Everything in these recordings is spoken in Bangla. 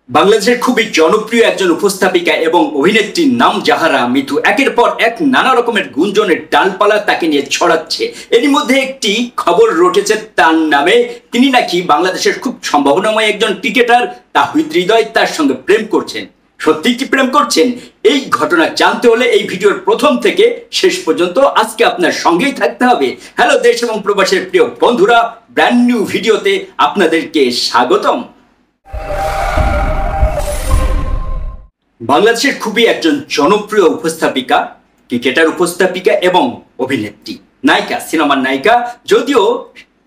বাংলাদেশের খুবই জনপ্রিয় একজন উপস্থাপিকা এবং অভিনেত্রীর নাম জাহারা মিতু একের পর এক নানা রকমের গুঞ্জনের ডালপালা তাকে নিয়ে ছড়াচ্ছে। এরই মধ্যে একটি খবর রটেছে তার নামে। তিনি নাকি বাংলাদেশের খুব সম্ভাবনাময় একজন ক্রিকেটার তাহিদ হৃদয় তার সঙ্গে প্রেম করছেন। সত্যি কি প্রেম করছেন? এই ঘটনা জানতে হলে এই ভিডিওর প্রথম থেকে শেষ পর্যন্ত আজকে আপনার সঙ্গেই থাকতে হবে। হ্যালো দেশ এবং প্রবাসের প্রিয় বন্ধুরা, ব্র্যান্ড নিউ ভিডিওতে আপনাদেরকে স্বাগতম। বাংলাদেশের খুবই একজন জনপ্রিয় উপস্থাপিকা, ক্রিকেটার উপস্থাপিকা এবং অভিনেত্রী, নায়িকা, সিনেমার নায়িকা। যদিও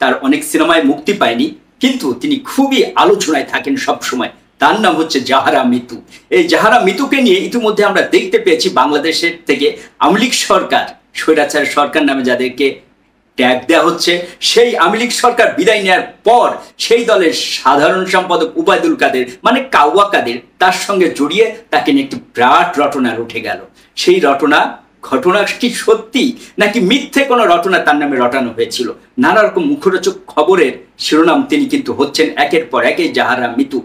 তার অনেক সিনেমায় মুক্তি পায়নি, কিন্তু তিনি খুবই আলোচনায় থাকেন সবসময়। তার নাম হচ্ছে জাহারা মিতু। এই জাহারা মিতুকে নিয়ে ইতিমধ্যে আমরা দেখতে পেয়েছি বাংলাদেশের থেকে আওয়ামী লীগ সরকার, স্বৈরাচার সরকার নামে যাদেরকে ট্যাগ দেওয়া হচ্ছে, সেই আওয়ামী লীগ সরকার বিদায় নেওয়ার পর সেই দলের সাধারণ সম্পাদক ওবায়দুল কাদের মানে কাওয়া কাদের তার সঙ্গে জড়িয়ে তাকে নিয়ে একটি বিরাট রটনা উঠে গেল। সেই ঘটনা কি সত্যি নাকি মিথ্যে কোনো রটনা তার নামে রটানো হয়েছিল? নানা রকম মুখরোচক খবরের শিরোনাম তিনি কিন্তু হচ্ছেন একের পর এক এই জাহারা মিতু।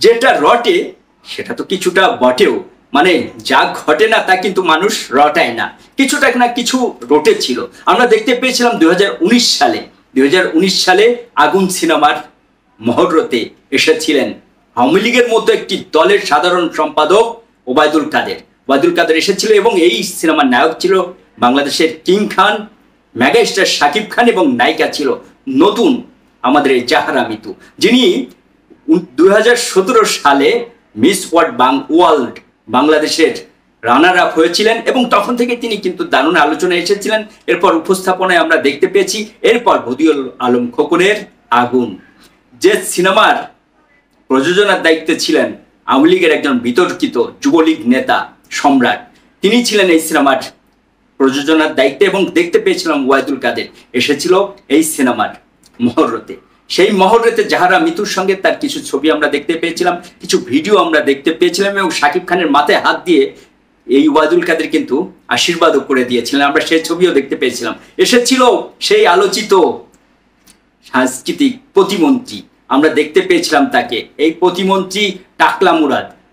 যেটা রটে সেটা তো কিছুটা বটেও, মানে যা ঘটে না তা কিন্তু মানুষ রটায় না, কিছুটা না কিছু রটেছিল। আমরা দেখতে পেয়েছিলাম 2019 সালে আগুন সিনেমার মহরতে এসেছিলেন আওয়ামী লীগের মতো একটি দলের সাধারণ সম্পাদক ওবায়দুল কাদের এসেছিল এবং এই সিনেমার নায়ক ছিল বাংলাদেশের কিং খান, মেগা স্টার শাকিব খান এবং নায়িকা ছিল নতুন আমাদের এই জাহারা মিতু, যিনি 2017 সালে মিস ওয়ার্ল্ড বাংলাদেশের রানার আপ হয়েছিলেন এবং তখন থেকে তিনি কিন্তু দারুণ আলোচনায় এসেছিলেন। এরপর উপস্থাপনায় আমরা দেখতে পেয়েছি, এরপর বদিউল আলম খোকনের আগুন, যে সিনেমার প্রযোজনার দায়িত্বে ছিলেন আওয়ামী লীগের একজন বিতর্কিত যুবলীগ নেতা সম্রাট, তিনি ছিলেন এই সিনেমার প্রযোজনার দায়িত্বে এবং দেখতে পেয়েছিলাম ওবায়দুল কাদের এসেছিল এই সিনেমার মহরতে। সেই মহরতে জাহারা মিতুর সঙ্গে তার কিছু ছবি আমরা দেখতে পেয়েছিলাম, কিছু ভিডিও আমরা দেখতে পেয়েছিলাম এবং শাকিব খানের মাথায় হাত দিয়ে এই ওবায়দুল কাদের কিন্তু আশীর্বাদও করে দিয়েছিলেন, আমরা সেই ছবিও দেখতে পেয়েছিলাম। এসেছিল সেই আলোচিত সাংস্কৃতিক প্রতিমন্ত্রী, আমরা দেখতে পেয়েছিলাম তাকে, এই প্রতিমন্ত্রী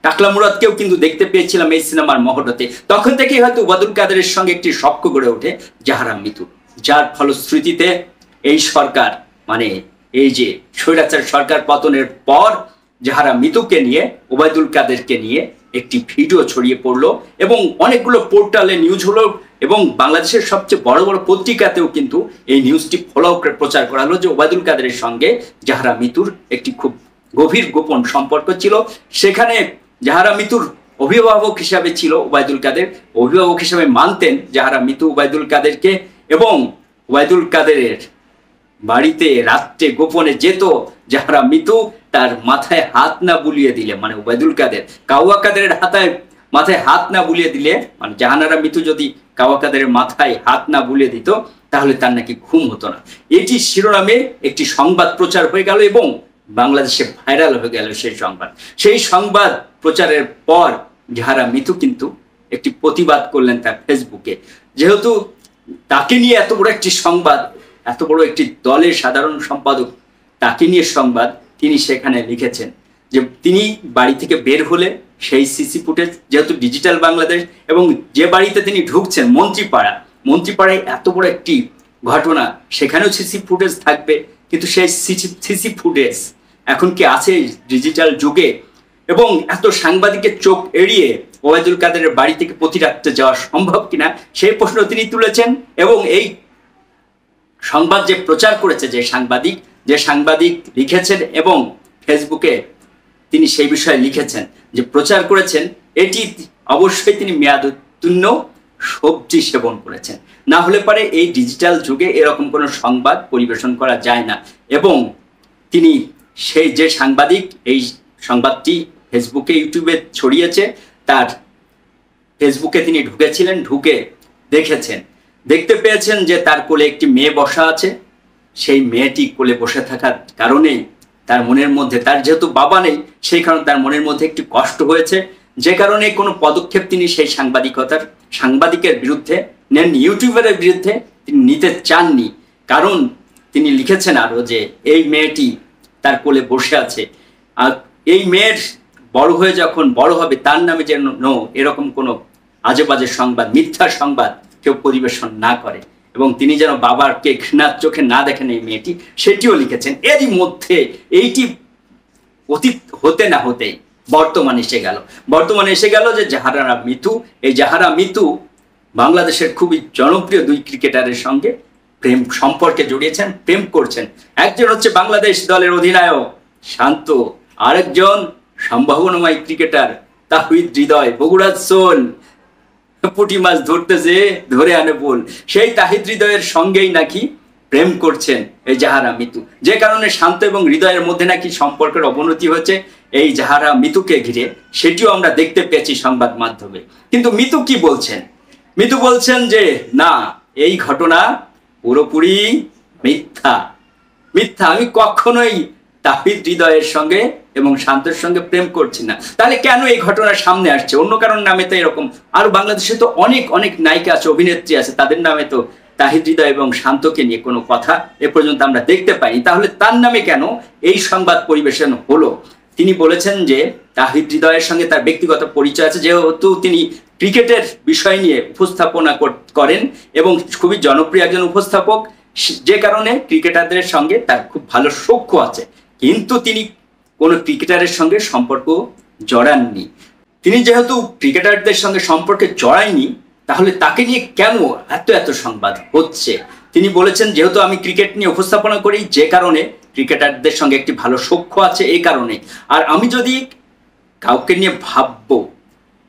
টাকলা মুরাদকেও কিন্তু দেখতে পেয়েছিলাম এই সিনেমার মহরতে। তখন থেকেই হয়তো ওবায়দুল কাদেরের সঙ্গে একটি সখ্য গড়ে ওঠে জাহারা মিতু, যার ফলশ্রুতিতে এই সরকার মানে এই যে স্বৈরাচার সরকার পতনের পর জাহারা মিতুকে নিয়ে ওবায়দুল কাদেরকে নিয়ে একটি ভিডিও ছড়িয়ে পড়লো এবং অনেকগুলো পোর্টালে নিউজ হলো এবং বাংলাদেশের সবচেয়ে বড় বড় পত্রিকাতেও কিন্তু এই নিউজটি ফলো করে প্রচার করা হলো যে ওবায়দুল কাদেরের সঙ্গে জাহারা মিতুর একটি খুব গভীর গোপন সম্পর্ক ছিল। সেখানে জাহারা মিতুর অভিভাবক হিসাবে ছিল ওবায়দুল কাদের, অভিভাবক হিসাবে মানতেন জাহারা মিতু ওবায়দুল কাদেরকে এবং ওবায়দুল কাদেরের বাড়িতে রাত্রে গোপনে যেত জাহারা মিতু, তার মাথায় হাত না বুলিয়ে দিলে, মানে ওবায়দুল কাদের কাওয়া কাদেরের মাথায় হাত না বুলিয়ে দিলে, মানে জাহারা মিতু যদি কাওয়া কাদেরের মাথায় হাত না বুলিয়ে দিত তাহলে তার নাকি ঘুম হতো না। এটি শিরোনামে একটি সংবাদ প্রচার হয়ে গেল এবং বাংলাদেশে ভাইরাল হয়ে গেল সেই সংবাদ প্রচারের পর জাহারা মিতু কিন্তু একটি প্রতিবাদ করলেন তার ফেসবুকে। যেহেতু তাকে নিয়ে এত বড় একটি সংবাদ, এত বড় একটি দলের সাধারণ সম্পাদক, তাকে নিয়ে সংবাদ, তিনি সেখানে লিখেছেন যে তিনি বাড়ি থেকে বের হলে সেই সিসি ফুটেজ, যেহেতু ডিজিটাল বাংলাদেশ এবং যে বাড়িতে তিনি ঢুকছেন মন্ত্রীপাড়ায় এত বড় একটি ঘটনা, সেখানেও সিসি ফুটেজ থাকবে, কিন্তু সেই সিসি ফুটেজ এখন কি আছে ডিজিটাল যুগে? এবং এত সাংবাদিকের চোখ এড়িয়ে ওবায়দুল কাদেরের বাড়ি থেকে প্রতি রাত্রে যাওয়া সম্ভব কিনা সেই প্রশ্ন তিনি তুলেছেন এবং এই সংবাদ যে প্রচার করেছে যে সাংবাদিক লিখেছেন এবং ফেসবুকে তিনি সেই বিষয়ে লিখেছেন যে প্রচার করেছেন, এটি অবশ্যই তিনি মেয়াদোত্তীর্ণ সবজি সেবন করেছেন, না হলে পারে এই ডিজিটাল যুগে এরকম কোনো সংবাদ পরিবেশন করা যায় না। এবং তিনি সেই যে সাংবাদিক এই সংবাদটি ফেসবুকে ইউটিউবে ছড়িয়েছে, তার ফেসবুকে তিনি ঢুকেছিলেন, ঢুকে দেখতে পেয়েছেন যে তার কোলে একটি মেয়ে বসা আছে। সেই মেয়েটি কোলে বসে থাকার কারণেই তার মনের মধ্যে, তার যেহেতু বাবা নেই সেই কারণে তার মনের মধ্যে একটি কষ্ট হয়েছে, যে কারণে কোনো পদক্ষেপ তিনি সেই সাংবাদিকের বিরুদ্ধে নেননি, ইউটিউবারের বিরুদ্ধে তিনি নিতে চাননি। কারণ তিনি লিখেছেন আরো যে এই মেয়েটি তার কোলে বসে আছে আর এই মেয়ের বড় হয়ে যখন বড় হবে তার নামে যেন এরকম কোনো আজে বাজে সংবাদ, মিথ্যা সংবাদ কেউ পরিবেশন না করে, এবং তিনি যেন বাবাকে ঘৃণার চোখে না দেখেন এই মেয়েটি, সেটিও লিখেছেন। এরই মধ্যে এইটি অতীত হতে না হতেই বর্তমানে এসে গেল যে জাহারা মিতু, এই জাহারা মিতু বাংলাদেশের খুবই জনপ্রিয় দুই ক্রিকেটারের সঙ্গে প্রেম সম্পর্কে জড়িয়েছেন, প্রেম করছেন। একজন হচ্ছে বাংলাদেশ দলের অধিনায়ক শান্ত, আরেকজন সম্ভাবনাময় ক্রিকেটার তাহিদ হৃদয়। বগুড়ার সোল, পুঁটি মাছ ধরতেছে ধরে আনে বল, সেই তাহিদ হৃদয়ের সঙ্গেই নাকি প্রেম করছেন এই জাহারা মিতু, যে কারণে শান্ত এবং হৃদয়ের মধ্যে নাকি সম্পর্কের অবনতি হচ্ছে এই জাহারা মিতুকে ঘিরে, সেটিও আমরা দেখতে পেয়েছি সংবাদ মাধ্যমে। কিন্তু মিতু কি বলছেন? মিতু বলছেন যে না, এই ঘটনা পুরোপুরি মিথ্যা। আমি কখনোই তাহিদ হৃদয়ের সঙ্গে এবং শান্তের সঙ্গে প্রেম করছি না। তাহলে কেন এই ঘটনা সামনে আসছে? অন্য কারণ নামে তো এরকম, আর বাংলাদেশে তো অনেক নায়িকা আছে, অভিনেত্রী আছে, তাদের নামে তো তাহিদ হৃদয় এবং শান্তকে নিয়ে কোনো কথা এ পর্যন্ত আমরা দেখতে পাইনি। তাহলে তার নামে কেন এই সংবাদ পরিবেশন হলো? তিনি বলেছেন যে তাহিদ হৃদয়ের সঙ্গে তার ব্যক্তিগত পরিচয় আছে, যেহেতু তিনি ক্রিকেটের বিষয় নিয়ে উপস্থাপনা করেন এবং খুবই জনপ্রিয় একজন উপস্থাপক, যে কারণে ক্রিকেটারদের সঙ্গে তার খুব ভালো সখ্য আছে। কিন্তু তিনি কোনো ক্রিকেটারের সঙ্গে সম্পর্ক জড়াননি। তিনি যেহেতু ক্রিকেটারদের সঙ্গে সম্পর্কে জড়ায়নি, তাহলে তাকে নিয়ে কেন এত সংবাদ হচ্ছে? তিনি বলেছেন যেহেতু আমি ক্রিকেট নিয়ে উপস্থাপনা করি, যে কারণে ক্রিকেটারদের সঙ্গে একটি ভালো সখ্য আছে এই কারণে। আর আমি যদি কাউকে নিয়ে ভাববো,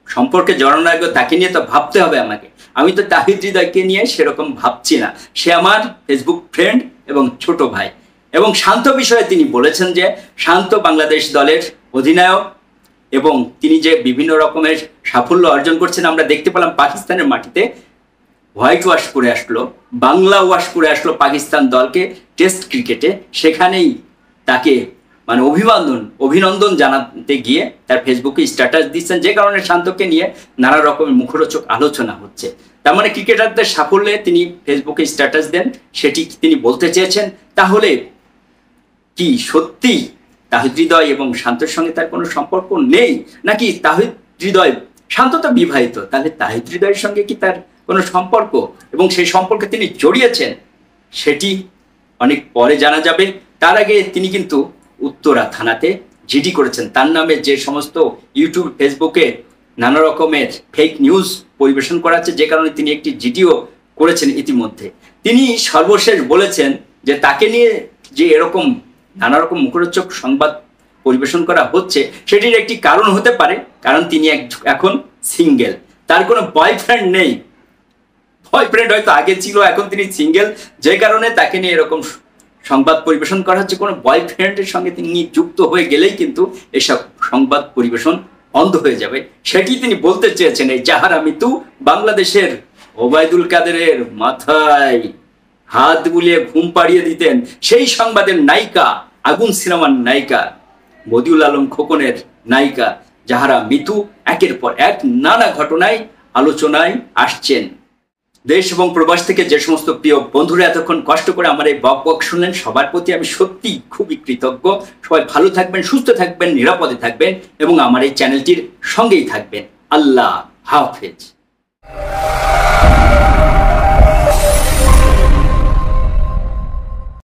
সম্পর্কে জড়ানোর আগে তাকে নিয়ে তো ভাবতে হবে আমাকে। আমি তো তাহিদ হৃদয়কে নিয়ে সেরকম ভাবছি না, সে আমার ফেসবুক ফ্রেন্ড এবং ছোট ভাই। এবং শান্ত বিষয়ে তিনি বলেছেন যে শান্ত বাংলাদেশ দলের অধিনায়ক এবং তিনি যে বিভিন্ন রকমের সাফল্য অর্জন করছেন আমরা দেখতে পেলাম পাকিস্তানের মাটিতে। হোয়াইট ওয়াশ করে আসলো, বাংলা ওয়াশ করে আসলো পাকিস্তান দলকে টেস্ট ক্রিকেটে, সেখানেই তাকে মানে অভিনন্দন জানাতে গিয়ে তার ফেসবুকে স্ট্যাটাস দিচ্ছেন, যে কারণে শান্তকে নিয়ে নানা রকমের মুখরোচক আলোচনা হচ্ছে। তার মানে ক্রিকেটারদের সাফল্যে তিনি ফেসবুকে স্ট্যাটাস দেন, সেটি তিনি বলতে চেয়েছেন। তাহলে কি সত্যি তাহিদ হৃদয় এবং শান্তর সঙ্গে তার কোনো সম্পর্ক নেই, নাকি তাহিদ হৃদয়, শান্ত তো বিবাহিত, তাহলে তাহিদ হৃদয়ের সঙ্গে কি তার কোনো সম্পর্ক এবং সেই সম্পর্কে তিনি জড়িয়েছেন, সেটি অনেক পরে জানা যাবে। তার আগে তিনি কিন্তু উত্তরা থানাতে জিডি করেছেন। তার নামে যে সমস্ত ইউটিউব ফেসবুকে নানা রকমের ফেক নিউজ পরিবেশন করা হচ্ছে, যে কারণে তিনি একটি জিডিও করেছেন ইতিমধ্যে। তিনি সর্বশেষ বলেছেন যে তাকে নিয়ে যে এরকম নানা রকম মুখরোচক সংবাদ পরিবেশন করা হচ্ছে, সেটির একটি কারণ হতে পারে কারণ তিনি এখন সিঙ্গেল, তার কোনো বয়ফ্রেন্ড নেই। বয়ফ্রেন্ড হয়তো আগে ছিল, এখন তিনি সিঙ্গেল, যে কারণে তাকে নিয়ে এরকম সংবাদ পরিবেশন করা হচ্ছে। কোনো বয়ফ্রেন্ডের সঙ্গে তিনি যুক্ত হয়ে গেলেই কিন্তু এসব সংবাদ পরিবেশন বন্ধ হয়ে যাবে, সেটি তিনি বলতে চেয়েছেন। এই জাহারা মিতু বাংলাদেশের ওবায়দুল কাদেরের মাথায় হাত বুলিয়ে ঘুম পাড়িয়ে দিতেন সেই সংবাদের নায়িকা, আগুন সিনেমার নায়িকা, বদিউল আলম খোকনের নায়িকা জাহারা মিতু একের পর এক নানা ঘটনায় আলোচনায় আসছেন। দেশ এবং প্রবাস থেকে যে সমস্ত প্রিয় বন্ধুরা এতক্ষণ কষ্ট করে আমার এই বক শুনলেন, সবার প্রতি আমি সত্যি খুবই কৃতজ্ঞ। সবাই ভালো থাকবেন, সুস্থ থাকবেন, নিরাপদে থাকবেন এবং আমার এই চ্যানেলটির সঙ্গেই থাকবেন। আল্লাহ হাফেজ।